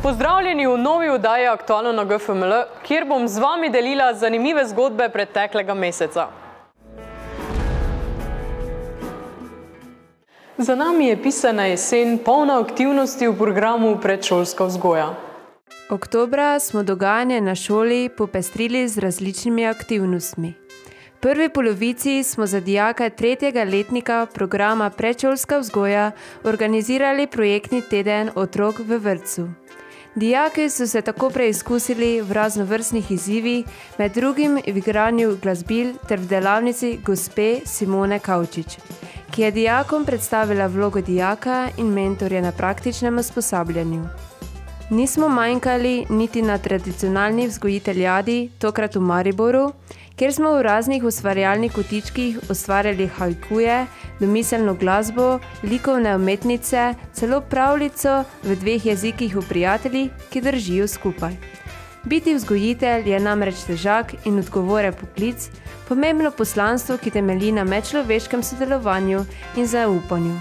Pozdravljeni v novi oddaji Aktualno na GFML, kjer bom z vami delila zanimive zgodbe preteklega meseca. Za nami je pisana jesen, polna aktivnosti v programu Predšolska vzgoja. Oktobra smo dogajanje na šoli popestrili z različnimi aktivnostmi. V prvi polovici smo za dijake 3. letnika programa Predšolska vzgoja organizirali projektni teden otrok v vrtcu. Dijaki so se tako preizkusili v raznovrstnih izzivih, med drugim v igranju glasbil ter v delavnici gospe Simone Kavčič, ki je dijakom predstavila vlogo dijaka in mentorja na praktičnem usposabljanju. Nismo manjkali niti na tradicionalni vzgojiteljadi, tokrat v Mariboru, kjer smo v raznih ustvarjalnih kotičkih ustvarjali hajkuje, domiselno glasbo, likovne umetnice, celo pravljico v 2 jezikih o prijateljih, ki držijo skupaj. Biti vzgojitelj je namreč težak in odgovoren poklic, pomembno poslanstvo, ki temelji na medčloveškem sodelovanju in zaupanju.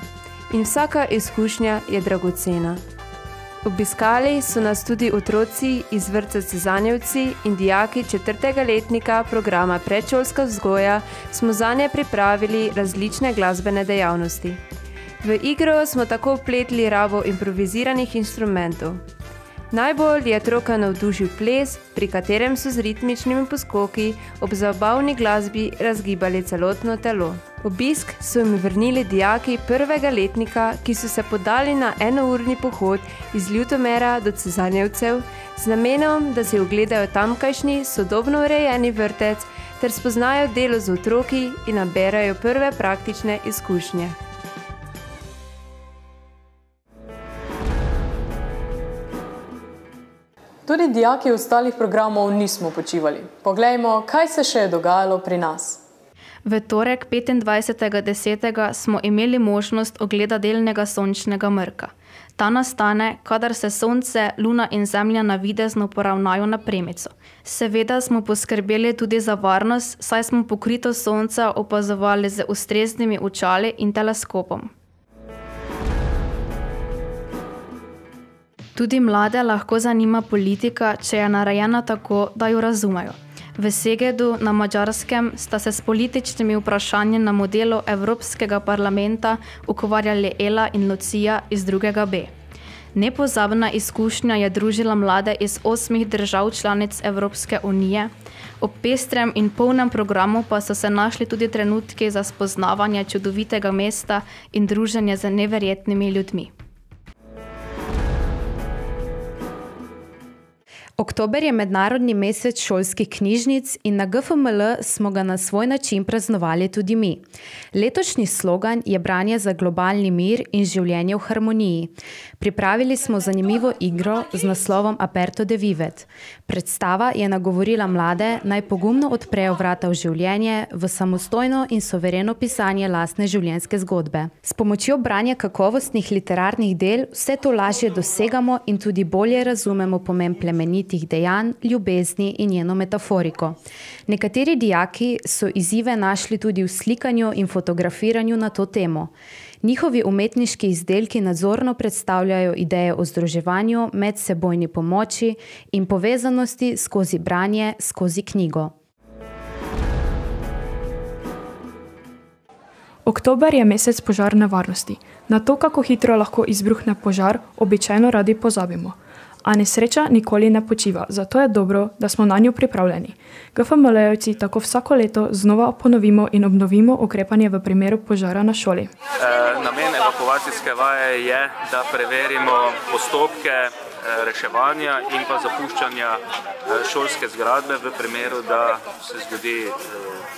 In vsaka izkušnja je dragocena. Obiskali so nas tudi otroci iz vrtca Cezanjevci in dijaki 4. letnika programa Predšolska vzgoja smo zanje pripravili različne glasbene dejavnosti. V igro smo tako vpletli rabo improviziranih instrumentov. Najbolj je otroka navdušil ples, pri katerem so z ritmičnimi poskoki ob zabavni glasbi razgibali celotno telo. Obisk so jim vrnili dijaki 1. letnika, ki so se podali na enourni pohod iz Ljutomera do Cezanjevcev z namenom, da si ogledajo tamkajšnji sodobno urejeni vrtec ter spoznajo delo z otroki in naberajo prve praktične izkušnje. Tudi dijaki ostalih programov nismo počivali. Poglejmo, kaj se še je dogajalo pri nas. V torek 25.10. smo imeli možnost ogleda delnega sončnega mrka. Ta nastane, kadar se sonce, luna in zemlja navidezno poravnajo na premico. Seveda smo poskrbeli tudi za varnost, saj smo pokritost sonca opazovali z ustreznimi očali in teleskopom. Tudi mlade lahko zanima politika, če je narejena tako, da jo razumejo. V Segedu na Madžarskem sta se s političnimi vprašanji na modelu Evropskega parlamenta ukvarjali Ela in Lucija iz 2. B. Nepozabna izkušnja je družila mlade iz 8 držav članic Evropske unije. Ob pestrem in polnem programu pa so se našli tudi trenutki za spoznavanje čudovitega mesta in druženje z neverjetnimi ljudmi. Oktober je mednarodni mesec šolskih knjižnic in na GFML smo ga na svoj način praznovali tudi mi. Letošnji slogan je branje za globalni mir in življenje v harmoniji. Pripravili smo zanimivo igro z naslovom Aperto de Vivet. Predstava je nagovorila mlade, naj pogumno odprejo vrata v življenje, v samostojno in sovereno pisanje lastne življenjske zgodbe. S pomočjo branja kakovostnih literarnih del vse to lažje dosegamo in tudi bolje razumemo pomen plemenitih dejanj, ljubezni in njeno metaforiko. Nekateri dijaki so izzive našli tudi v slikanju in fotografiranju na to temo. Njihovi umetniški izdelki nadzorno predstavljajo ideje o združevanju, medsebojni pomoči in povezanosti skozi branje, skozi knjigo. Oktober je mesec požarne varnosti. Na to, kako hitro lahko izbruhne požar, običajno radi pozabimo. A nesreča nikoli ne počiva, zato je dobro, da smo nanjo pripravljeni. GFML-jevci tako vsako leto znova ponovimo in obnovimo ukrepanje v primeru požara na šoli. Namen evakuacijske vaje je, da preverimo postopke reševanja in pa zapuščanja šolske zgradbe v primeru, da se zgodi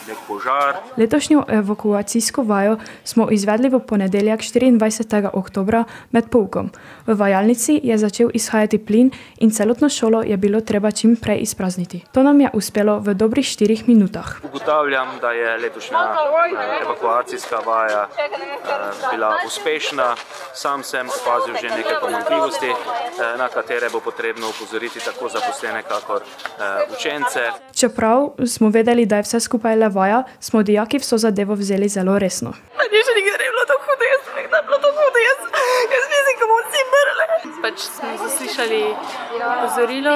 nek požar. Letošnjo evakuacijsko vajo smo izvedli v ponedeljek 24. oktobra med poukom. V vajalnici je začel izhajati plin in celotno šolo je bilo treba čim prej izprazniti. To nam je uspelo v dobrih 4 minutah. Ugotavljam, da je letošnja evakuacijska vaja bila uspešna. Sam sem opazil že nekaj pomanjkljivosti, na katere bo potrebno upozoriti tako zaposlene kakor učence. Čeprav smo vedeli, da je vse skupaj le vaja, smo dijaki vso zadevo vzeli zelo resno. Meni že nikdar je bilo tako hudo, jaz sem nekdaj bilo to hudo, jaz mislim, ko bomo vsi mrli. Pač smo zaslišali opozorilo,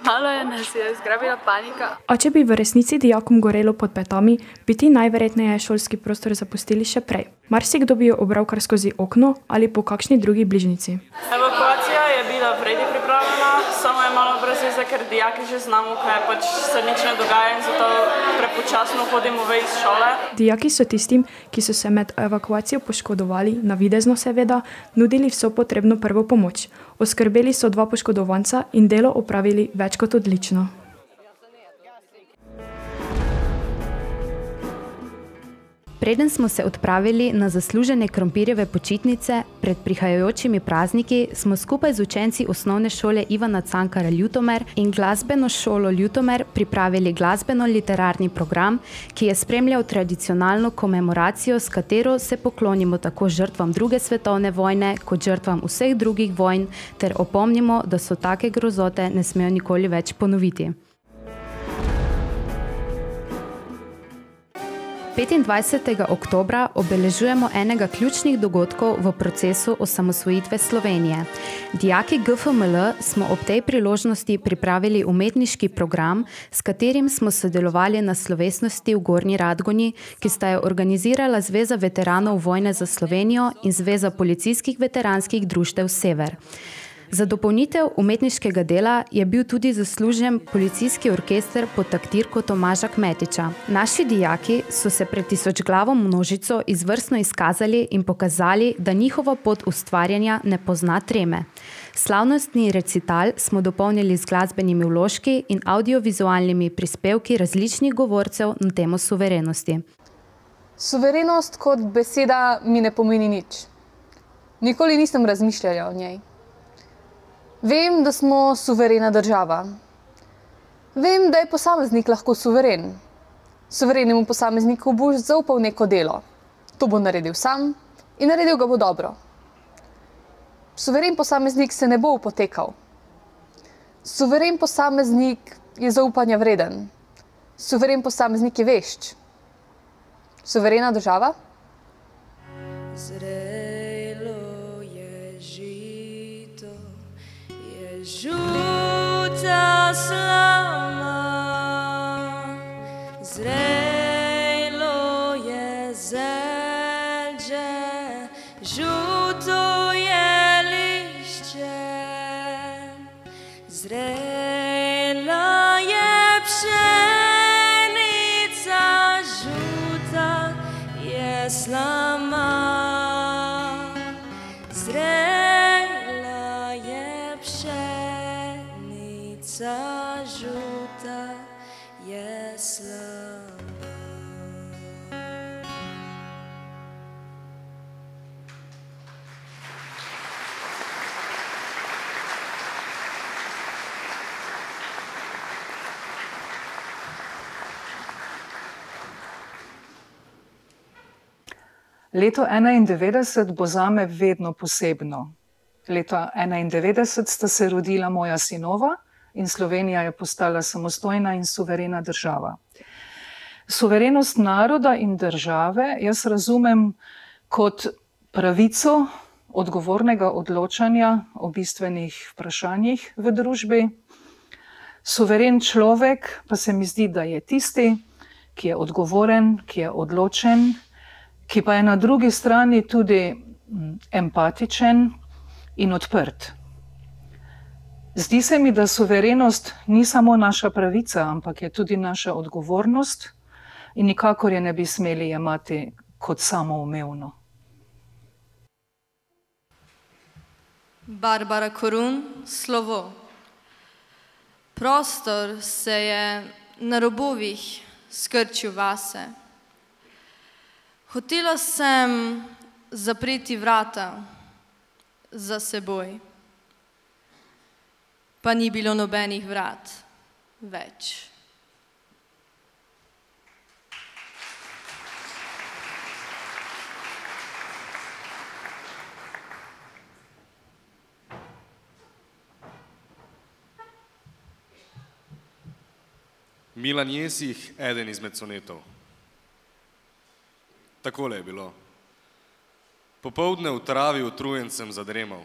malo je nas je zgrabila panika. A če bi v resnici dijakom gorelo pod petami, bi ti najverjetneje šolski prostor zapustili še prej. Marsikdo bi jo obral kar skozi okno ali po kakšni drugi bližnjici. Evakuacija je bila vredi pripravljena, samo je malo brez veze, ker dijaki že znamo, kaj pač se nič ne dogaja in zato prepočasno hodimo ven iz šole. Dijaki so tistim, ki so se med evakuacijo poškodovali, navidezno seveda, nudili vso potrebno prvo pomoč. Oskrbeli so 2 poškodovanca in delo opravili več kot odlično. Preden smo se odpravili na zaslužene krompirjeve počitnice pred prihajajočimi prazniki, smo skupaj z učenci osnovne šole Ivana Cankarja Ljutomer in glasbeno šolo Ljutomer pripravili glasbeno-literarni program, ki je spremljal tradicionalno komemoracijo, s katero se poklonimo tako žrtvam II. Svetovne vojne kot žrtvam vseh drugih vojn ter opomnimo, da so take grozote ne smejo nikoli več ponoviti. 25. oktobra obeležujemo enega ključnih dogodkov v procesu osamosvojitve Slovenije. Dijaki GFML smo ob tej priložnosti pripravili umetniški program, s katerim smo sodelovali na slovesnosti v Gornji Radgoni, ki sta jo organizirala Zveza veteranov vojne za Slovenijo in Zveza policijskih veteranskih društev Sever. Za dopolnitev umetniškega dela je bil tudi zaslužen policijski orkester pod taktirko Tomaža Kmetiča. Naši dijaki so se pred tisočglavo množico izvrstno izkazali in pokazali, da njihova pot ustvarjanja ne pozna treme. Slavnostni recital smo dopolnili z glasbenimi vložki in audiovizualnimi prispevki različnih govorcev na temo suverenosti. Suverenost kot beseda mi ne pomeni nič. Nikoli nisem razmišljala o njej. Vem, da smo suverena država. Vem, da je posameznik lahko suveren. Suverenemu posamezniku bo zaupal neko delo. To bo naredil sam in naredil ga bo dobro. Suveren posameznik se ne bo upotekal. Suveren posameznik je zaupanja vreden. Suveren posameznik je vešč. Suverena država? Žuta slama, zrelo je zelže, žuto je lišče, zrela je pšenica, žuta je slama, zrela je pšenica, žuta je slama. Leto 1991 bo zame vedno posebno. Leta 1991 sta se rodila moja sinova in Slovenija je postala samostojna in suverena država. Suverenost naroda in države jaz razumem kot pravico odgovornega odločanja o bistvenih vprašanjih v družbi. Suveren človek pa se mi zdi, da je tisti, ki je odgovoren, ki je odločen, ki pa je na drugi strani tudi empatičen in odprt. Zdi se mi, da suverenost ni samo naša pravica, ampak je tudi naša odgovornost in nikakor je ne bi smeli jemati kot samoumevno. Barbara Korun, slovo. Prostor se je na robovih skrčil vase. Hotela sem zapreti vrata za seboj, pa ni bilo nobenih vrat več. Milan Jesih, eden izmed sonetov. Takole je bilo. Popoldne v travi utrujen sem zadremal.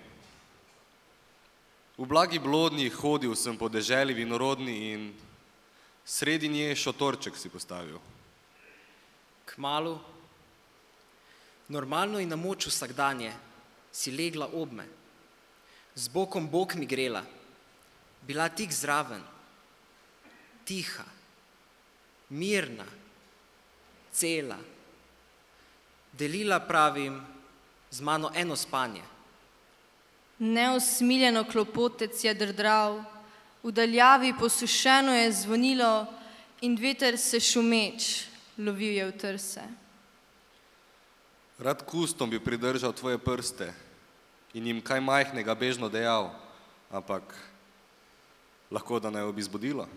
V blagi blodni hodil sem po deželi vinorodni in sredi nje šotorček si postavil. Kmalu, normalno in na moč vsakdanje, si legla obme. Z bokom bok mi grela, bila tik zraven, tiha, mirna, cela. Delila, pravim, z mano eno spanje. Neusmiljeno klopotec je drdral, v daljavi posušeno je zvonilo in veter se šumeč lovil je v trse. Rad kustom bi pridržal tvoje prste in jim kaj majhnega bežno dejal, ampak lahko da naj bi zbudila.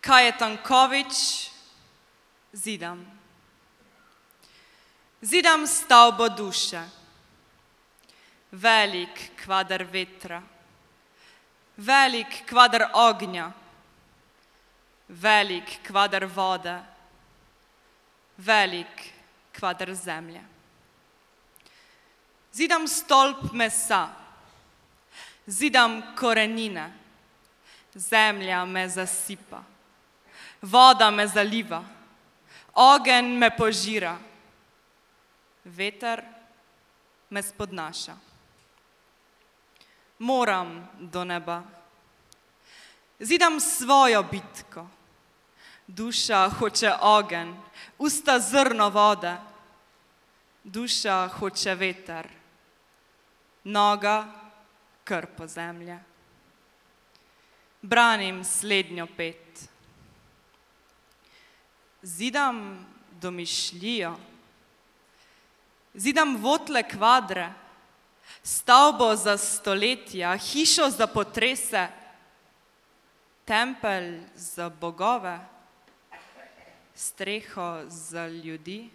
Kaj je Tankovič? Zidam. Zidam stavbo duše. Velik kvadar vetra. Velik kvadar ognja. Velik kvadar vode. Velik kvadar zemlje. Zidam stolp mesa. Zidam korenine. Zemlja me zasipa. Voda me zaliva, ogenj me požira, veter me spodnaša. Moram do neba, zidam svojo bitko, duša hoče ogenj, usta zrno vode, duša hoče veter, noga krpo zemlje. Branim slednjo pet. Zidam domišljijo, zidam votle kvadre, stavbo za stoletja, hišo za potrese, tempelj za bogove, streho za ljudi.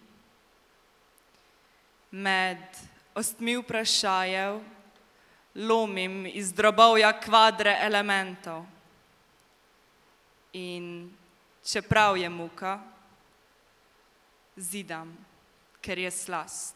Med ostmi vprašajev lomim iz drobovja kvadre elementov in čeprav je muka, zidam, ker je slast.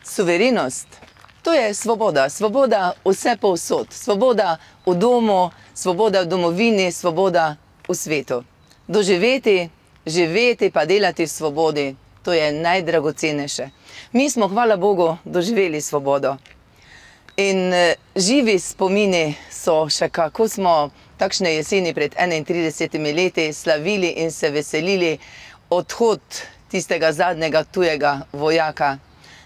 Suverenost, to je svoboda. Svoboda vse povsod. Svoboda v domu, svoboda v domovini, svoboda v svetu. Doživeti, živeti pa delati v svobodi, to je najdragocenejše. Mi smo, hvala Bogu, doživeli svobodo. In živi spomini so še kako smo takšne jeseni pred 31 leti slavili in se veselili odhod tistega zadnjega tujega vojaka.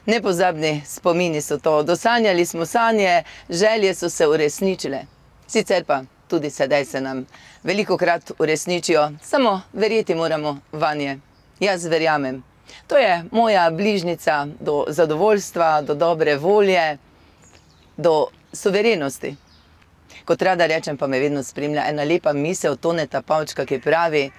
Nepozabni spomini so to. Dosanjali smo sanje, želje so se uresničile. Sicer pa tudi sedaj se nam velikokrat uresničijo, samo verjeti moramo vanje. Jaz verjamem. To je moja bližnica do zadovoljstva, do dobre volje, do suverenosti. Kot rada rečem, pa me vedno spremlja ena lepa misel Toneta Pavčka, ki pravi: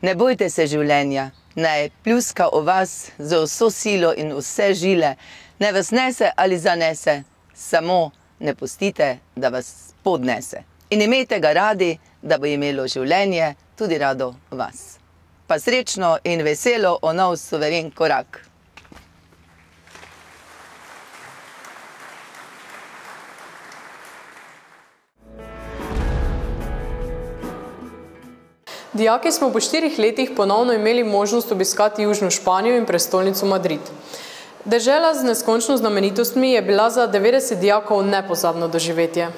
ne bojte se življenja, naj pljuska o vas z vso silo in vse žile, naj vas nese ali zanese, samo ne pustite, da vas podnese. In imejte ga radi, da bo imelo življenje tudi rado vas. Pa srečno in veselo o nov suveren korak. Dijaki smo po 4 letih ponovno imeli možnost obiskati južno Španijo in prestolnico Madrid. Dežela z neskončno znamenitostmi je bila za 90 dijakov nepozabno doživetje.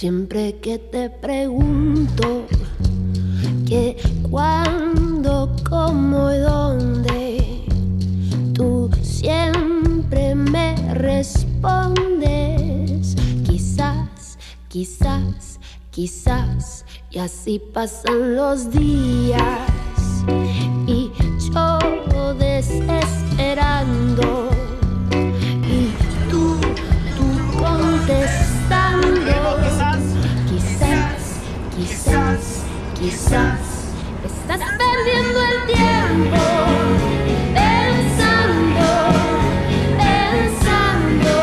Siempre que te pregunto qué, cuándo, cómo y dónde, tú siempre me respondes. Quizás, quizás, quizás. Y así pasan los días y yo desesperando y tú contestando. Quizás, quizás, quizás estás perdiendo el tiempo pensando, pensando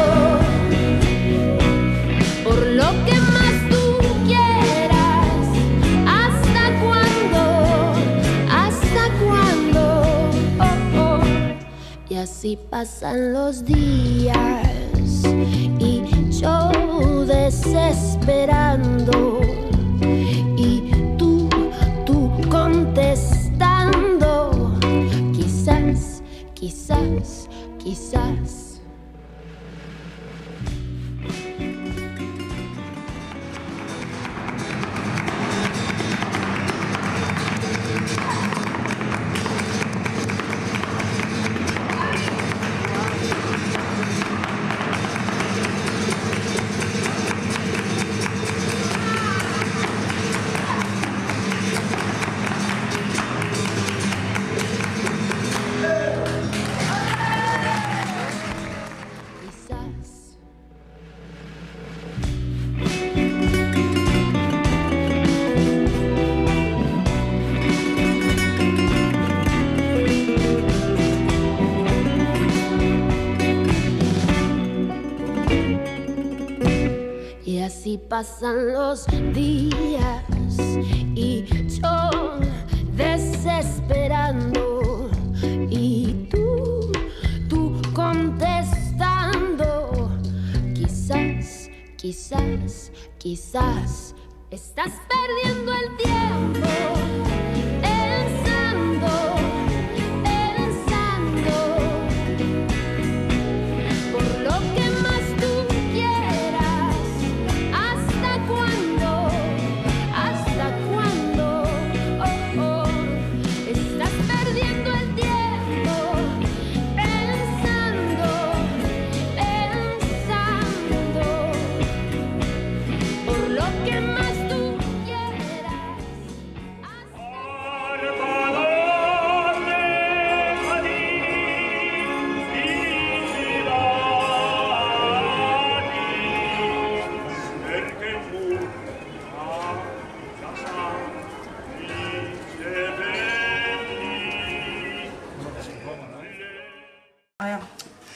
por lo que más tú quieras. ¿Hasta cuándo? ¿Hasta cuándo? Oh, oh. Y así pasan los días y yo desesperando y tú contestando. Quizás, quizás, quizás. Y así pasan los días y yo desesperando y tú contestando. Quizás, quizás, quizás estás perdiendo el tiempo pensando, pensando por lo que más tú quieras. ¿Hasta cuándo? ¿Hasta cuándo? Oh, oh. Estás perdiendo el tiempo pensando, pensando por lo que más tú quieras.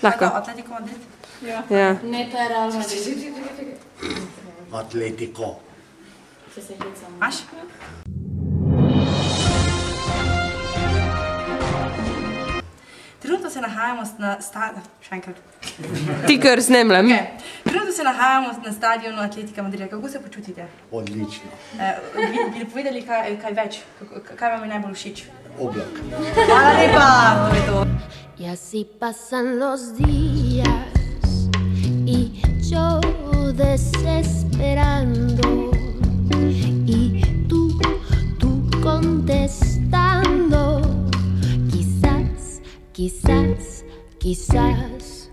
Lahko. Atletico Madrid. Ja. Ne, to je Real Madrid. Atletico. Če se hecam. Maš? Trenutno se nahajamo na še enkrat. Ti kar snemljem. Okay. Trenutno se nahajamo na stadionu Atletika Madrida. Kako se počutite? Odlično. Bi povedali kaj več? Kaj vam je najbolj všeč? Oblak. Hvala lepa, to je to. Y así pasan los días y yo desesperando y tú contestando. Quizás, quizás, quizás,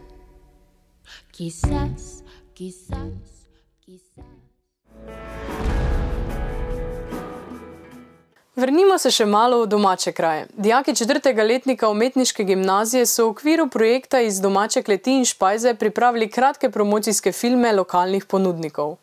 quizás, quizás, quizás. Vrnimo se še malo v domače kraje. Dijaki 4. letnika umetniške gimnazije so v okviru projekta iz domače kleti in špajze pripravili kratke promocijske filme lokalnih ponudnikov.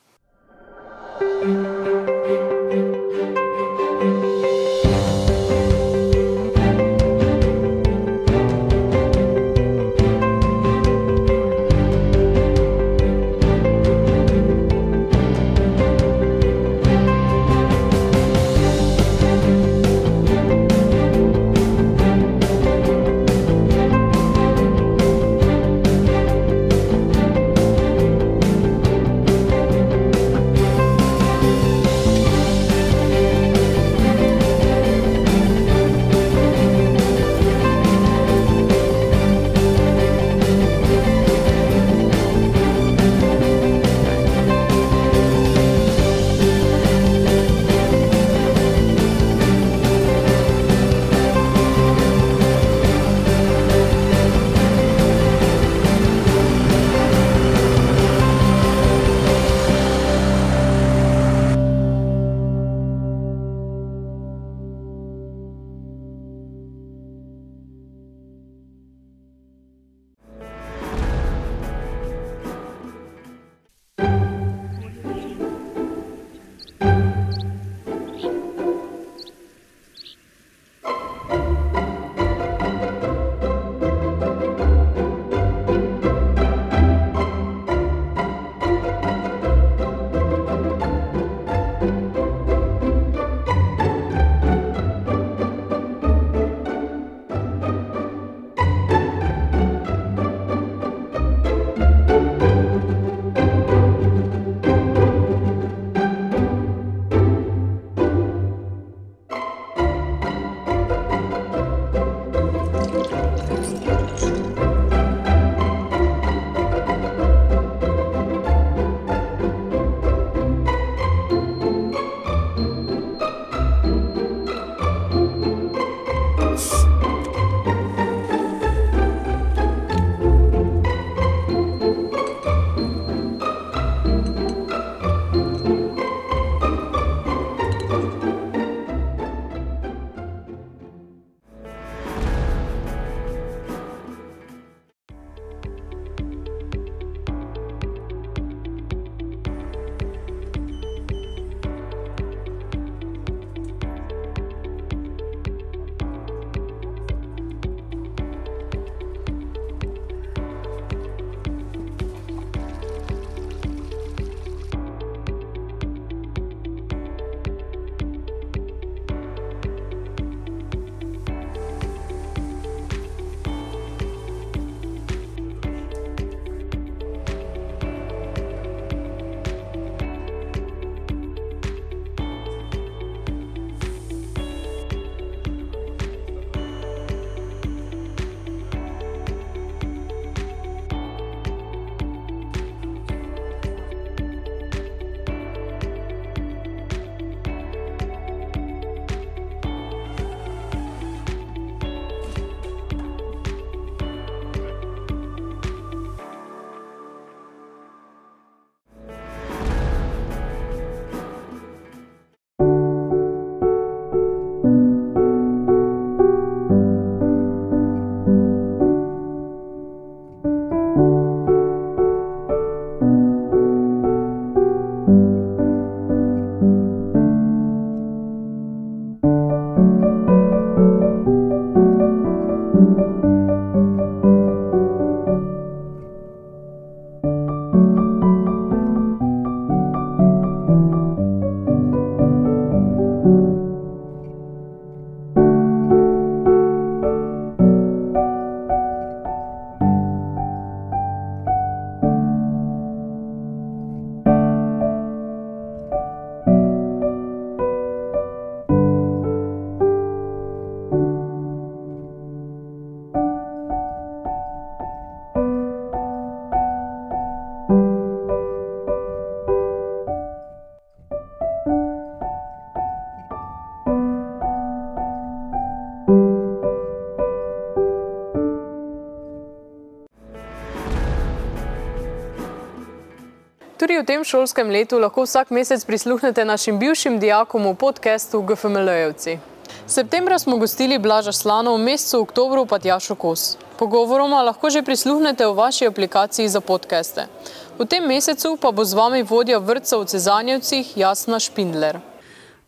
Tudi v tem šolskem letu lahko vsak mesec prisluhnete našim bivšim dijakom v podcastu GFML-jevci. Septembra smo gostili Blaža Slano, v mesecu oktobru pa Tjašo Kos. Pogovoroma lahko že prisluhnete v vaši aplikaciji za podcaste. V tem mesecu pa bo z vami vodja vrtca v Cezanjevcih Jasna Špindler.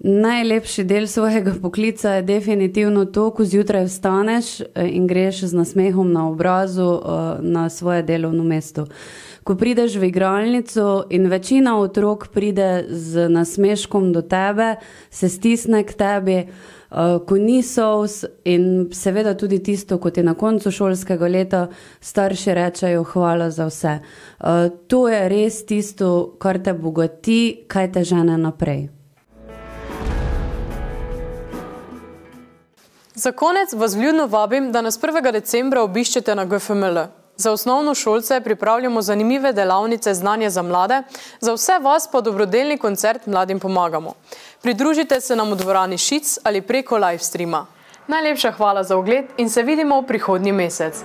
Najlepši del svojega poklica je definitivno to, ko zjutraj vstaneš in greš z nasmehom na obrazu na svoje delovno mesto. Ko prideš v igralnico in večina otrok pride z nasmeškom do tebe, se stisne k tebi, ko ni solz in seveda tudi tisto, ko ti na koncu šolskega leta starši rečejo hvala za vse. To je res tisto, kar te bogati, kaj te žene naprej. Za konec vas vljudno vabim, da nas 1. decembra obiščete na GFML. Za osnovno šolce pripravljamo zanimive delavnice Znanje za mlade, za vse vas pa dobrodelni koncert Mladim pomagamo. Pridružite se nam v dvorani Šic ali preko live streama. Najlepša hvala za ogled in se vidimo v prihodnji mesec.